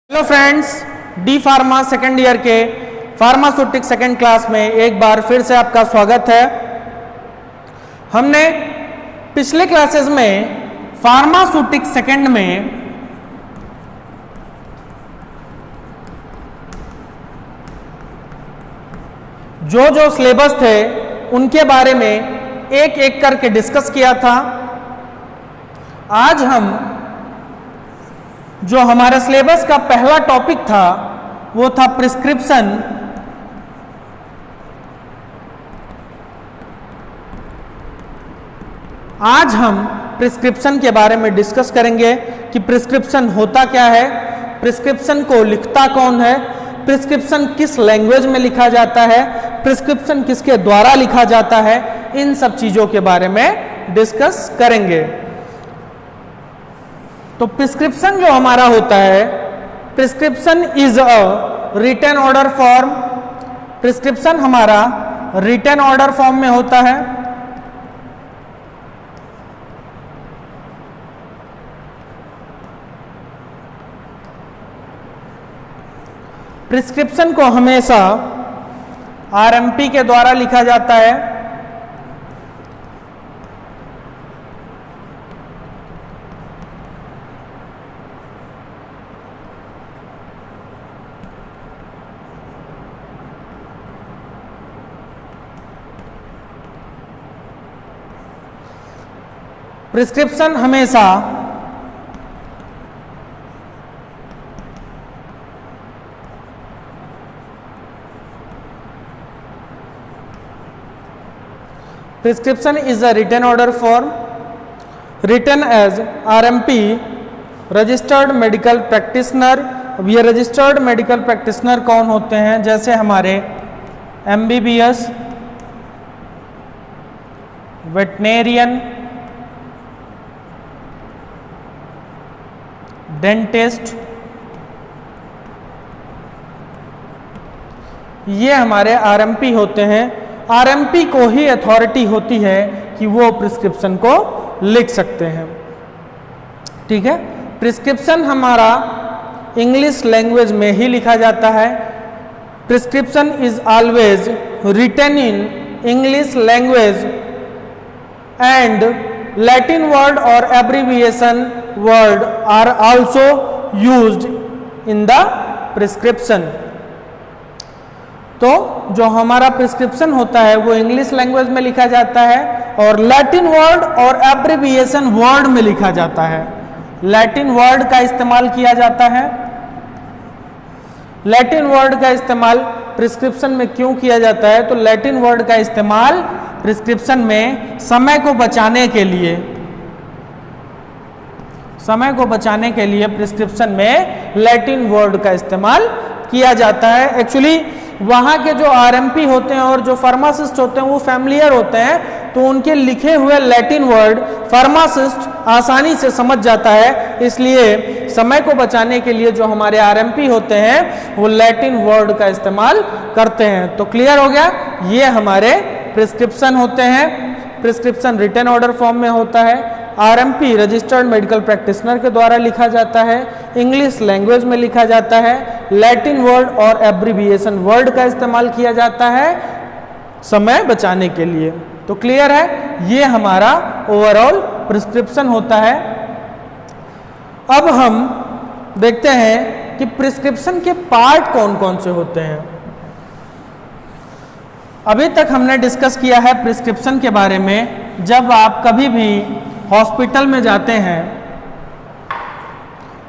Hello friends, D pharma second year के pharmaceutic second class में एक बार फिर से आपका स्वागत है। हमने पिछले क्लासेस में फार्मास्यूटिक सेकेंड में जो जो सिलेबस थे उनके बारे में एक एक करके डिस्कस किया था। आज हम जो हमारे सिलेबस का पहला टॉपिक था वो था प्रिस्क्रिप्शन। आज हम प्रिस्क्रिप्शन के बारे में डिस्कस करेंगे कि प्रिस्क्रिप्शन होता क्या है, प्रिस्क्रिप्शन को लिखता कौन है, प्रिस्क्रिप्शन किस लैंग्वेज में लिखा जाता है, प्रिस्क्रिप्शन किसके द्वारा लिखा जाता है, इन सब चीजों के बारे में डिस्कस करेंगे। तो प्रिस्क्रिप्शन जो हमारा होता है, prescription is a written order form. Prescription हमारा रिटन ऑर्डर फॉर्म में होता है। प्रिस्क्रिप्शन को हमेशा आरएमपी के द्वारा लिखा जाता है। प्रिस्क्रिप्शन हमेशा prescription is a written order form written as RMP registered medical practitioner. अब ये रजिस्टर्ड मेडिकल प्रैक्टिशनर कौन होते हैं? जैसे हमारे एमबीबीएस, वेटनेरियन, डेंटिस्ट, ये हमारे आरएमपी होते हैं। आरएमपी को ही अथॉरिटी होती है कि वो प्रिस्क्रिप्शन को लिख सकते हैं। ठीक है, प्रिस्क्रिप्शन हमारा इंग्लिश लैंग्वेज में ही लिखा जाता है। Prescription is always written in English language and Latin word और abbreviation word are also used in the prescription. तो जो हमारा प्रिस्क्रिप्शन होता है वो इंग्लिश लैंग्वेज में लिखा जाता है और लैटिन वर्ड और एब्रिविएशन वर्ड में लिखा जाता है। लैटिन वर्ड का इस्तेमाल किया जाता है। लैटिन वर्ड का इस्तेमाल प्रिस्क्रिप्शन में क्यों किया जाता है? तो लैटिन वर्ड का इस्तेमाल प्रिस्क्रिप्शन में समय को बचाने के लिए, समय को बचाने के लिए प्रिस्क्रिप्शन में लैटिन वर्ड का इस्तेमाल किया जाता है। एक्चुअली वहाँ के जो आरएमपी होते हैं और जो फार्मासिस्ट होते हैं वो फैमिलियर होते हैं, तो उनके लिखे हुए लैटिन वर्ड फार्मासिस्ट आसानी से समझ जाता है। इसलिए समय को बचाने के लिए जो हमारे आरएमपी होते हैं वो लैटिन वर्ड का इस्तेमाल करते हैं। तो क्लियर हो गया, ये हमारे प्रिस्क्रिप्शन होते हैं। प्रिस्क्रिप्शन रिटन ऑर्डर फॉर्म में होता है। आरएमपी रजिस्टर्ड मेडिकल प्रैक्टिशनर के द्वारा लिखा जाता है। इंग्लिश लैंग्वेज में लिखा जाता है। लैटिन वर्ड और एब्रिविएशन वर्ड का इस्तेमाल किया जाता है समय बचाने के लिए। तो क्लियर है, ये हमारा ओवरऑल प्रिस्क्रिप्शन होता है। अब हम देखते हैं कि प्रिस्क्रिप्शन के पार्ट कौन कौन से होते हैं। अभी तक हमने डिस्कस किया है प्रिस्क्रिप्शन के बारे में। जब आप कभी भी हॉस्पिटल में जाते हैं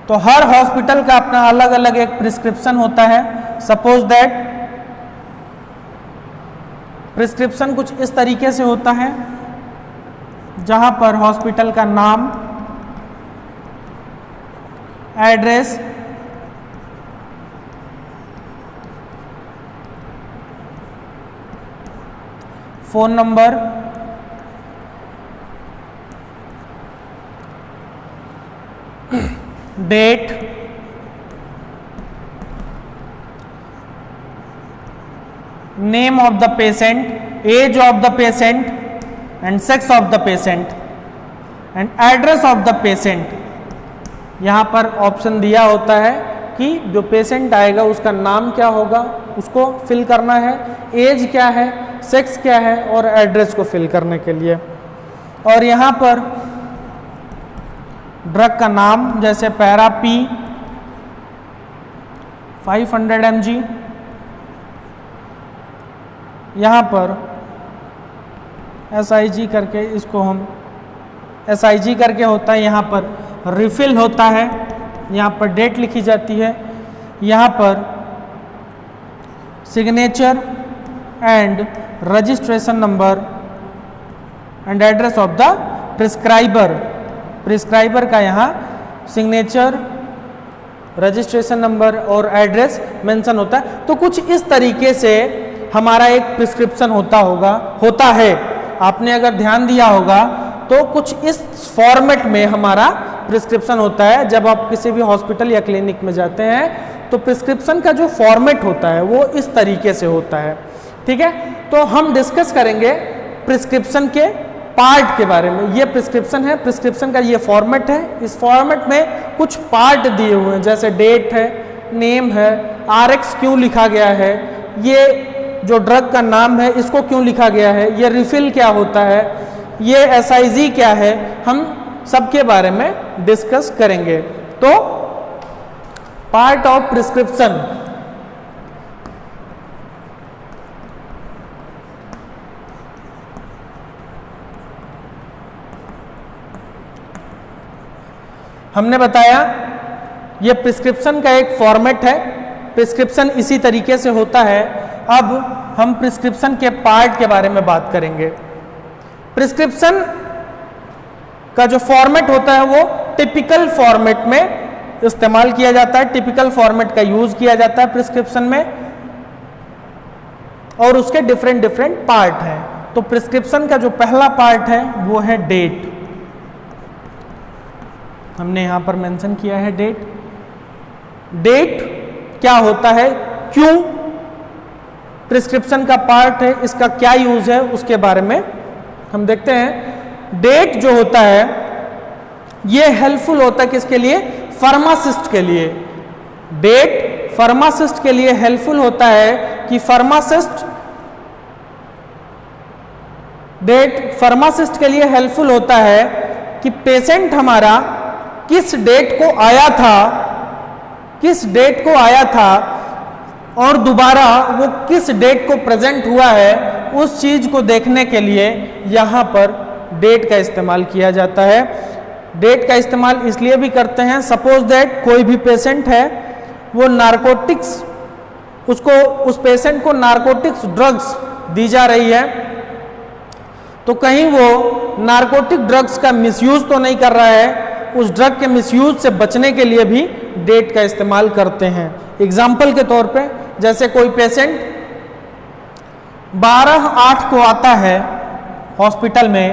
तो हर हॉस्पिटल का अपना अलग अलग एक प्रिस्क्रिप्शन होता है। सपोज दैट प्रिस्क्रिप्शन कुछ इस तरीके से होता है, जहां पर हॉस्पिटल का नाम, address, phone number, date, name of the patient, age of the patient and sex of the patient and address of the patient. यहाँ पर ऑप्शन दिया होता है कि जो पेशेंट आएगा उसका नाम क्या होगा, उसको फिल करना है, एज क्या है, सेक्स क्या है, और एड्रेस को फिल करने के लिए। और यहाँ पर ड्रग का नाम जैसे पैरा पी 500 mg, यहाँ पर SIG करके, इसको हम SIG करके होता है, यहाँ पर रिफिल होता है, यहाँ पर डेट लिखी जाती है, यहाँ पर signature and registration number and address of the prescriber, prescriber का यहाँ सिग्नेचर, रजिस्ट्रेशन नंबर और एड्रेस मेंशन होता है। तो कुछ इस तरीके से हमारा एक प्रिस्क्रिप्शन होता है। आपने अगर ध्यान दिया होगा तो कुछ इस फॉर्मेट में हमारा प्रिस्क्रिप्शन होता है। जब आप किसी भी हॉस्पिटल या क्लिनिक में जाते हैं तो प्रिस्क्रिप्शन का जो फॉर्मेट होता है वो इस तरीके से होता है। ठीक है, तो हम डिस्कस करेंगे प्रिस्क्रिप्शन के पार्ट के बारे में। ये प्रिस्क्रिप्शन है, प्रिस्क्रिप्शन का ये फॉर्मेट है। इस फॉर्मेट में कुछ पार्ट दिए हुए हैं, जैसे डेट है, नेम है, RX क्यों लिखा गया है, ये जो ड्रग का नाम है इसको क्यों लिखा गया है, ये रिफिल क्या होता है, ये SIG क्या है, हम सबके बारे में डिस्कस करेंगे। तो पार्ट ऑफ प्रिस्क्रिप्शन, हमने बताया ये प्रिस्क्रिप्शन का एक फॉर्मेट है। प्रिस्क्रिप्शन इसी तरीके से होता है। अब हम प्रिस्क्रिप्शन के पार्ट के बारे में बात करेंगे। प्रिस्क्रिप्शन का जो फॉर्मेट होता है वो टिपिकल फॉर्मेट में इस्तेमाल किया जाता है। टिपिकल फॉर्मेट का यूज किया जाता है प्रिस्क्रिप्शन में, और उसके डिफरेंट डिफरेंट पार्ट हैं। तो प्रिस्क्रिप्शन का जो पहला पार्ट है वो है डेट। हमने यहां पर मेंशन किया है डेट। डेट क्या होता है, क्यों प्रिस्क्रिप्शन का पार्ट है, इसका क्या यूज है, उसके बारे में हम देखते हैं। डेट जो होता है ये हेल्पफुल होता है किसके लिए, फार्मासिस्ट के लिए। डेट फार्मासिस्ट के लिए हेल्पफुल होता है कि डेट फार्मासिस्ट के लिए हेल्पफुल होता है कि पेशेंट हमारा किस डेट को आया था और दोबारा वो किस डेट को प्रेजेंट हुआ है, उस चीज को देखने के लिए यहाँ पर डेट का इस्तेमाल किया जाता है। डेट का इस्तेमाल इसलिए भी करते हैं, सपोज दैट कोई भी पेशेंट है वो नारकोटिक्स, उस पेशेंट को नारकोटिक्स ड्रग्स दी जा रही है, तो कहीं वो नारकोटिक ड्रग्स का मिसयूज तो नहीं कर रहा है। उस ड्रग के मिसयूज से बचने के लिए भी डेट का इस्तेमाल करते हैं। एग्जाम्पल के तौर पे, जैसे कोई पेशेंट 12/8 को आता है हॉस्पिटल में,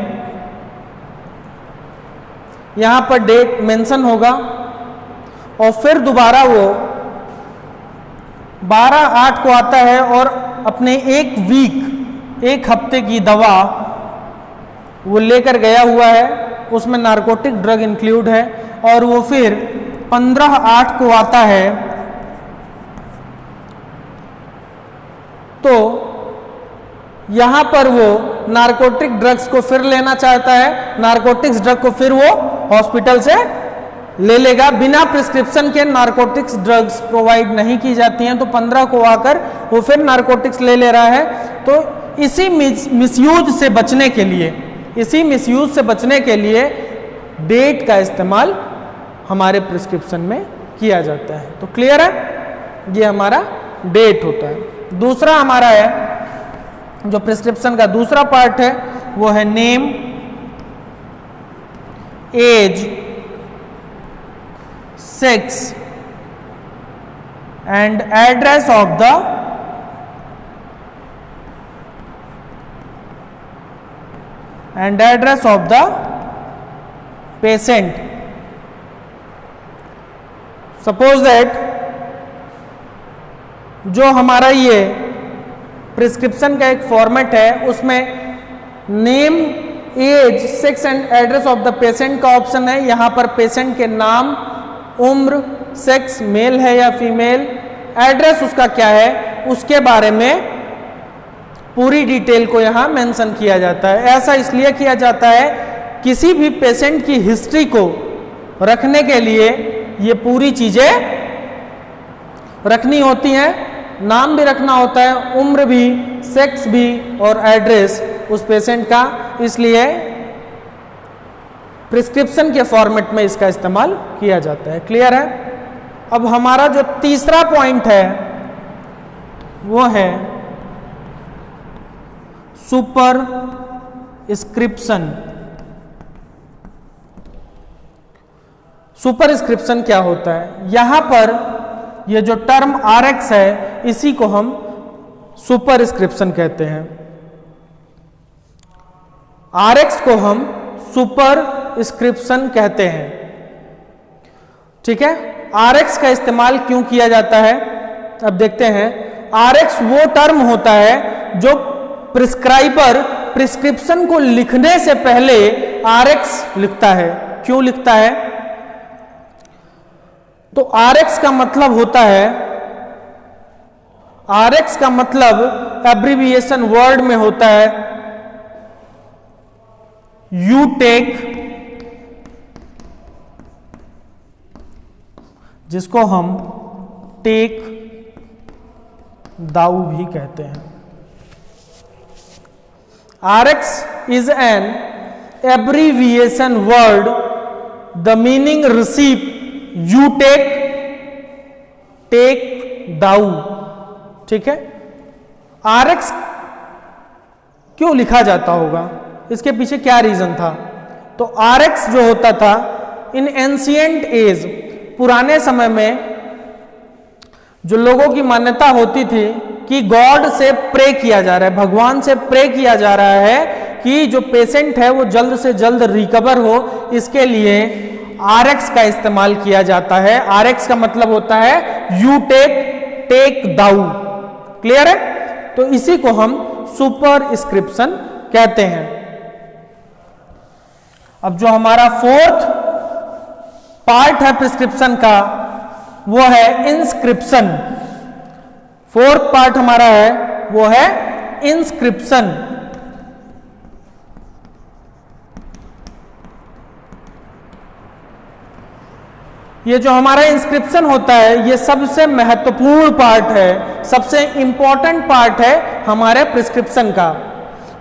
यहां पर डेट मेंशन होगा, और फिर दोबारा वो 12/8 को आता है और अपने एक हफ्ते की दवा वो लेकर गया हुआ है, उसमें नारकोटिक ड्रग इंक्लूड है, और वो फिर 15/8 को आता है, तो यहां पर वो नारकोटिक ड्रग्स को फिर लेना चाहता है। नारकोटिक्स ड्रग को फिर वो हॉस्पिटल से ले लेगा। बिना प्रिस्क्रिप्शन के नारकोटिक्स ड्रग्स प्रोवाइड नहीं की जाती हैं, तो 15 को आकर वो फिर नारकोटिक्स ले रहा है। तो इसी मिसयूज से बचने के लिए डेट का इस्तेमाल हमारे प्रिस्क्रिप्शन में किया जाता है। तो क्लियर है, ये हमारा डेट होता है। दूसरा हमारा है, जो प्रिस्क्रिप्शन का दूसरा पार्ट है वो है name, age, sex and address of the patient. Suppose that जो हमारा ये प्रिस्क्रिप्शन का एक फॉर्मेट है, उसमें name, age, sex and address of the patient का ऑप्शन है। यहां पर पेशेंट के नाम, उम्र, सेक्स मेल है या फीमेल, एड्रेस उसका क्या है, उसके बारे में पूरी डिटेल को यहाँ मेंशन किया जाता है। ऐसा इसलिए किया जाता है, किसी भी पेशेंट की हिस्ट्री को रखने के लिए ये पूरी चीजें रखनी होती हैं, नाम भी रखना होता है, उम्र भी, सेक्स भी और एड्रेस उस पेशेंट का, इसलिए प्रिस्क्रिप्शन के फॉर्मेट में इसका इस्तेमाल किया जाता है। क्लियर है? अब हमारा जो तीसरा पॉइंट है वो है सुपर स्क्रिप्शन। सुपरस्क्रिप्शन क्या होता है? यहां पर ये जो टर्म RX है इसी को हम सुपरस्क्रिप्शन कहते हैं। RX को हम सुपरस्क्रिप्शन कहते हैं। ठीक है? RX का इस्तेमाल क्यों किया जाता है अब देखते हैं। RX वो टर्म होता है जो प्रिस्क्राइबर प्रिस्क्रिप्शन को लिखने से पहले RX लिखता है। क्यों लिखता है? तो RX का मतलब होता है, RX का मतलब एब्रिविएशन वर्ड में होता है यू टेक, जिसको हम टेक दाऊ भी कहते हैं। RX is an abbreviation word. The meaning receive you take thou. ठीक है? RX क्यों लिखा जाता होगा, इसके पीछे क्या रीजन था? तो RX जो होता था इन एंशिएंट एज, पुराने समय में जो लोगों की मान्यता होती थी कि गॉड से प्रे किया जा रहा है, भगवान से प्रे किया जा रहा है कि जो पेशेंट है वो जल्द से जल्द रिकवर हो, इसके लिए RX का इस्तेमाल किया जाता है। RX का मतलब होता है यू टेक दाऊ। क्लियर है? तो इसी को हम सुपरस्क्रिप्शन कहते हैं। अब जो हमारा फोर्थ पार्ट है प्रिस्क्रिप्शन का वो है इंस्क्रिप्शन। फोर्थ पार्ट हमारा है वो है इंस्क्रिप्शन। ये जो हमारा इंस्क्रिप्शन होता है ये सबसे महत्वपूर्ण पार्ट है, सबसे इंपॉर्टेंट पार्ट है हमारे प्रिस्क्रिप्शन का।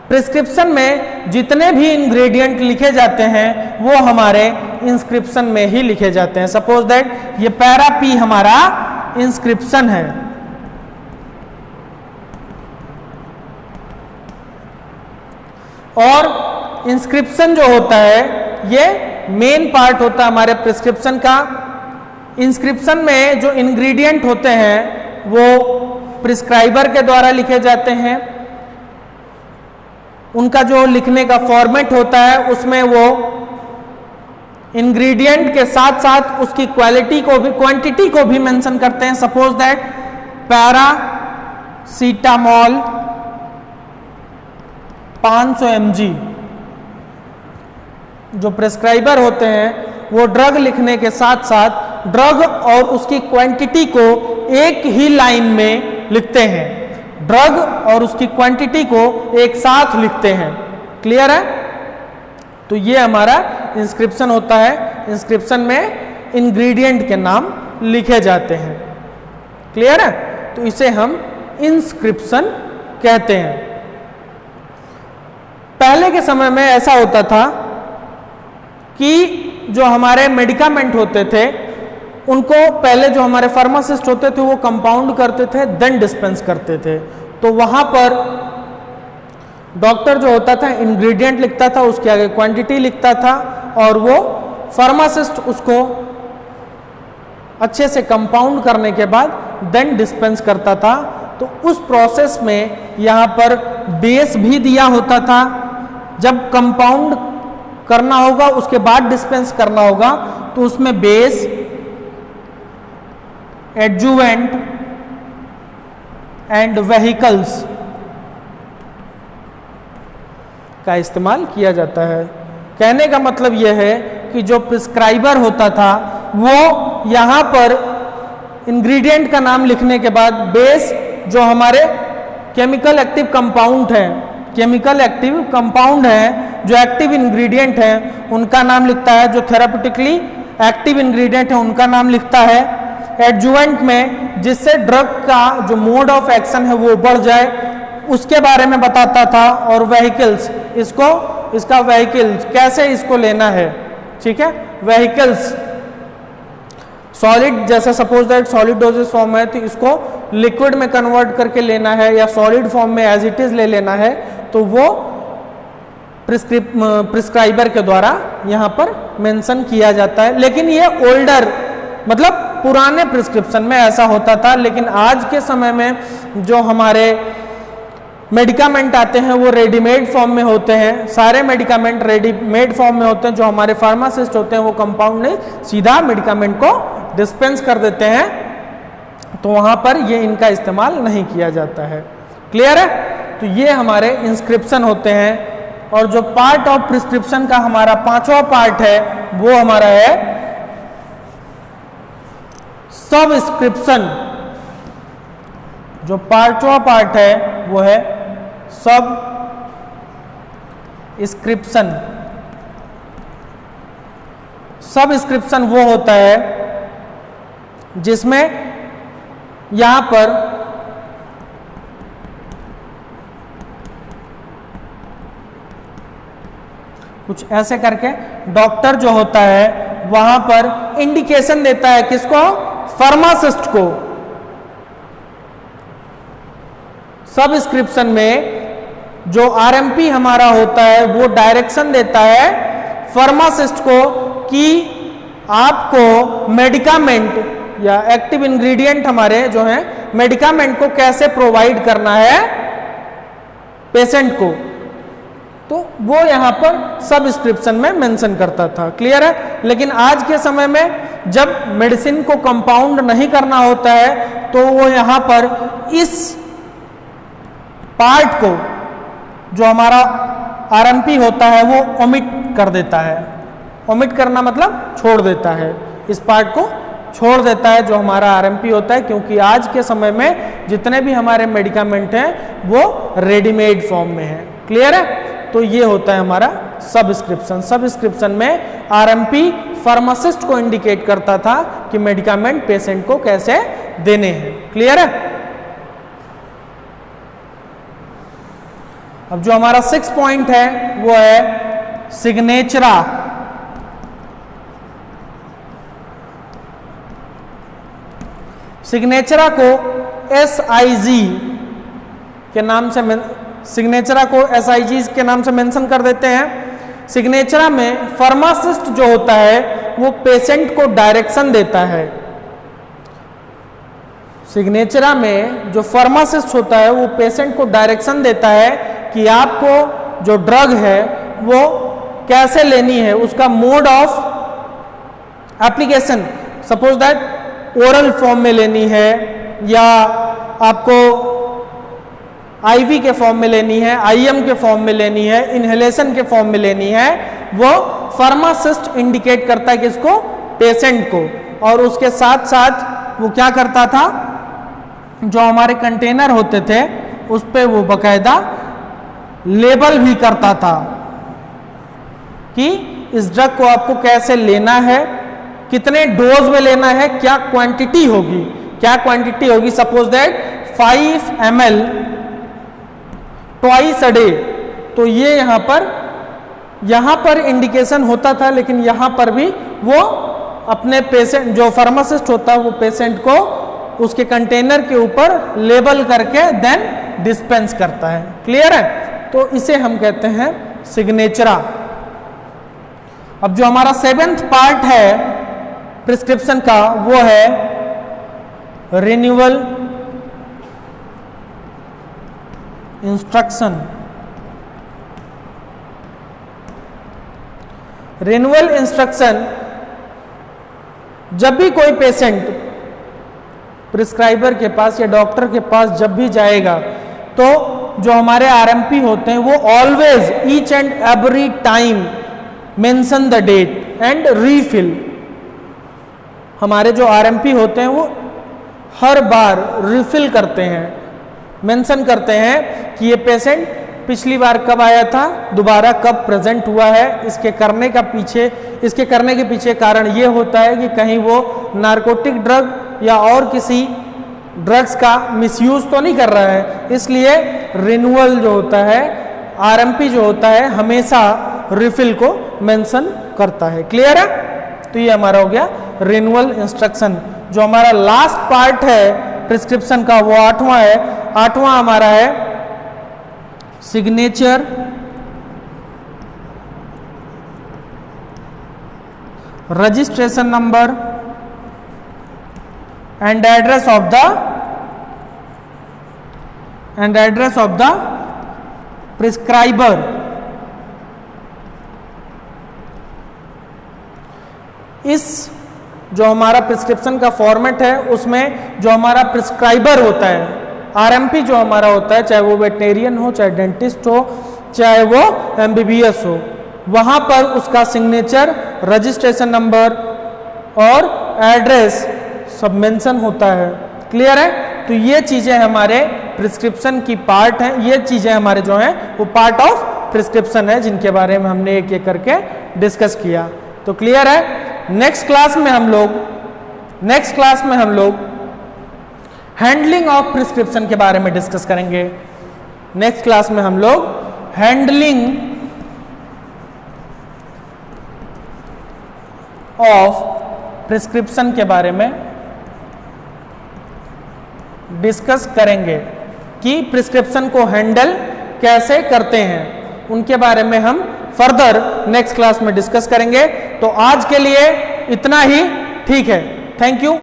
प्रिस्क्रिप्शन में जितने भी इंग्रेडिएंट लिखे जाते हैं वो हमारे इंस्क्रिप्शन में ही लिखे जाते हैं। सपोज दैट ये पैरा P हमारा इंस्क्रिप्शन है। और इंस्क्रिप्शन जो होता है ये मेन पार्ट होता है हमारे प्रिस्क्रिप्शन का। इंस्क्रिप्शन में जो इंग्रेडिएंट होते हैं वो प्रिस्क्राइबर के द्वारा लिखे जाते हैं। उनका जो लिखने का फॉर्मेट होता है उसमें वो इंग्रेडिएंट के साथ साथ उसकी क्वांटिटी को भी मेंशन करते हैं। Suppose that paracetamol 500 mg। जो प्रिस्क्राइबर होते हैं वो ड्रग लिखने के साथ साथ ड्रग और उसकी क्वांटिटी को एक ही लाइन में लिखते हैं। ड्रग और उसकी क्वांटिटी को एक साथ लिखते हैं। क्लियर है? तो ये हमारा इंस्क्रिप्शन होता है। इंस्क्रिप्शन में इंग्रेडिएंट के नाम लिखे जाते हैं। क्लियर है? तो इसे हम इंस्क्रिप्शन कहते हैं। पहले के समय में ऐसा होता था कि जो हमारे मेडिकामेंट होते थे उनको पहले जो हमारे फार्मासिस्ट होते थे वो कंपाउंड करते थे, देन डिस्पेंस करते थे। तो वहां पर डॉक्टर जो होता था इंग्रेडिएंट लिखता था, उसके आगे क्वांटिटी लिखता था और वो फार्मासिस्ट उसको अच्छे से कंपाउंड करने के बाद देन डिस्पेंस करता था। तो उस प्रोसेस में यहाँ पर बेस भी दिया होता था। जब कंपाउंड करना होगा उसके बाद डिस्पेंस करना होगा तो उसमें बेस, एडजुवेंट एंड वेहिकल्स का इस्तेमाल किया जाता है। कहने का मतलब यह है कि जो प्रिस्क्राइबर होता था वो यहां पर इंग्रेडिएंट का नाम लिखने के बाद बेस जो हमारे केमिकल एक्टिव कंपाउंड है, केमिकल एक्टिव कंपाउंड है, जो एक्टिव इंग्रेडिएंट है उनका नाम लिखता है, जो थेराप्यूटिकली एक्टिव इंग्रेडिएंट है उनका नाम लिखता है। एडजुवेंट में जिससे ड्रग का जो मोड ऑफ एक्शन है वो बढ़ जाए उसके बारे में बताता था। और व्हीकल्स, इसका व्हीकल्स कैसे इसको लेना है, ठीक है। व्हीकल्स सॉलिड, जैसे suppose that solid doses form है तो इसको लिक्विड में कन्वर्ट करके लेना है या सॉलिड फॉर्म में एज इट इज ले लेना है, तो वो प्रिस्क्राइबर के द्वारा यहां पर मेंशन किया जाता है। लेकिन ये ओल्डर मतलब पुराने प्रिस्क्रिप्शन में ऐसा होता था, लेकिन आज के समय में जो हमारे मेडिकामेंट आते हैं वो रेडीमेड फॉर्म में होते हैं। सारे मेडिकामेंट रेडीमेड फॉर्म में होते हैं। जो हमारे फार्मासिस्ट होते हैं वो कंपाउंड नहीं, सीधा मेडिकामेंट को डिस्पेंस कर देते हैं, तो वहां पर ये इनका इस्तेमाल नहीं किया जाता है। क्लियर है? तो ये हमारे इंस्क्रिप्शन होते हैं। और जो पार्ट ऑफ प्रिस्क्रिप्शन का हमारा 5वां पार्ट है वो हमारा है सबस्क्रिप्शन। जो 5वां पार्ट है वो है सबस्क्रिप्शन। सबस्क्रिप्शन वो होता है जिसमें यहां पर कुछ ऐसे करके डॉक्टर जो होता है वहां पर इंडिकेशन देता है, किसको? फार्मासिस्ट को। सबस्क्रिप्शन में जो आरएमपी हमारा होता है वो डायरेक्शन देता है फार्मासिस्ट को कि आपको मेडिकामेंट या एक्टिव इंग्रेडिएंट हमारे जो हैं मेडिकामेंट को कैसे प्रोवाइड करना है पेशेंट को, तो वो यहां पर सबस्क्रिप्शन में मेंशन करता था। क्लियर है? लेकिन आज के समय में जब मेडिसिन को कंपाउंड नहीं करना होता है तो वो यहां पर इस पार्ट को जो हमारा आरएमपी होता है वो ओमिट कर देता है। ओमिट करना मतलब छोड़ देता है, इस पार्ट को छोड़ देता है जो हमारा आरएमपी होता है, क्योंकि आज के समय में जितने भी हमारे मेडिकामेंट हैं वो रेडीमेड फॉर्म में है। क्लियर है? तो ये होता है हमारा सबस्क्रिप्शन। सबस्क्रिप्शन में आरएमपी फार्मासिस्ट को इंडिकेट करता था कि मेडिकामेंट पेशेंट को कैसे देने हैं। क्लियर है? अब जो हमारा 6 पॉइंट है वो है सिग्नेचरा। सिग्नेचरा को SIG के नाम से सिग्नेचरा को SIG के नाम से मेंशन कर देते हैं। सिग्नेचरा में फार्मासिस्ट जो होता है वो पेशेंट को डायरेक्शन देता है। सिग्नेचरा में जो फार्मासिस्ट होता है वो पेशेंट को डायरेक्शन देता है कि आपको जो ड्रग है वो कैसे लेनी है, उसका mode of application, suppose that oral form में लेनी है या आपको IV के फॉर्म में लेनी है, IM के फॉर्म में लेनी है, इनहेलेशन के फॉर्म में लेनी है, वो फार्मासिस्ट इंडिकेट करता है किसको? पेशेंट को। और उसके साथ साथ वो क्या करता था, जो हमारे कंटेनर होते थे उस पे वो बकायदा लेबल भी करता था कि इस ड्रग को आपको कैसे लेना है, कितने डोज में लेना है, क्या क्वांटिटी होगी। Suppose that 5 ml twice a day. तो ये यहां पर इंडिकेशन होता था, लेकिन यहां पर भी वो अपने पेशेंट, जो फार्मासिस्ट होता है वो पेशेंट को उसके कंटेनर के ऊपर लेबल करके देन डिस्पेंस करता है। क्लियर है? तो इसे हम कहते हैं सिग्नेचरा। अब जो हमारा 7th पार्ट है प्रिस्क्रिप्शन का वो है रिन्यूअल इंस्ट्रक्शन। रिन्यूअल इंस्ट्रक्शन, जब भी कोई पेशेंट प्रिस्क्राइबर के पास या डॉक्टर के पास जब भी जाएगा तो जो हमारे आरएमपी होते हैं वो always each and every time mention the date and refill. हमारे जो आरएमपी होते हैं वो हर बार रिफिल करते हैं, मेंशन करते हैं कि ये पेशेंट पिछली बार कब आया था, दोबारा कब प्रेजेंट हुआ है। इसके करने के पीछे कारण ये होता है कि कहीं वो नारकोटिक ड्रग या और किसी ड्रग्स का मिसयूज तो नहीं कर रहा है, इसलिए रिन्यूअल जो होता है, आरएमपी जो होता है हमेशा रिफिल को मेंशन करता है। क्लियर है? तो ये हमारा हो गया रिन्यूअल इंस्ट्रक्शन। जो हमारा लास्ट पार्ट है प्रिस्क्रिप्शन का वो 8वां है। 8वां हमारा है signature, registration number and address of the prescriber. इस जो हमारा प्रिस्क्रिप्शन का फॉर्मेट है उसमें जो हमारा प्रिस्क्राइबर होता है, आरएमपी जो हमारा होता है, चाहे वो वेटनेरियन हो, चाहे डेंटिस्ट हो, चाहे वो एमबीबीएस हो, वहां पर उसका सिग्नेचर, रजिस्ट्रेशन नंबर और एड्रेस सब मेंशन होता है। क्लियर है? तो ये चीजें हमारे प्रिस्क्रिप्शन की पार्ट हैं, ये चीजें हमारे जो हैं वो पार्ट ऑफ प्रिस्क्रिप्शन है, जिनके बारे में हमने एक एक करके डिस्कस किया। तो क्लियर है? नेक्स्ट क्लास में हम लोग हैंडलिंग ऑफ प्रिस्क्रिप्शन के बारे में डिस्कस करेंगे। नेक्स्ट क्लास में हम लोग हैंडलिंग ऑफ प्रिस्क्रिप्शन के बारे में डिस्कस करेंगे कि प्रिस्क्रिप्शन को हैंडल कैसे करते हैं, उनके बारे में हम फर्दर नेक्स्ट क्लास में डिस्कस करेंगे। तो आज के लिए इतना ही ठीक है। Thank you.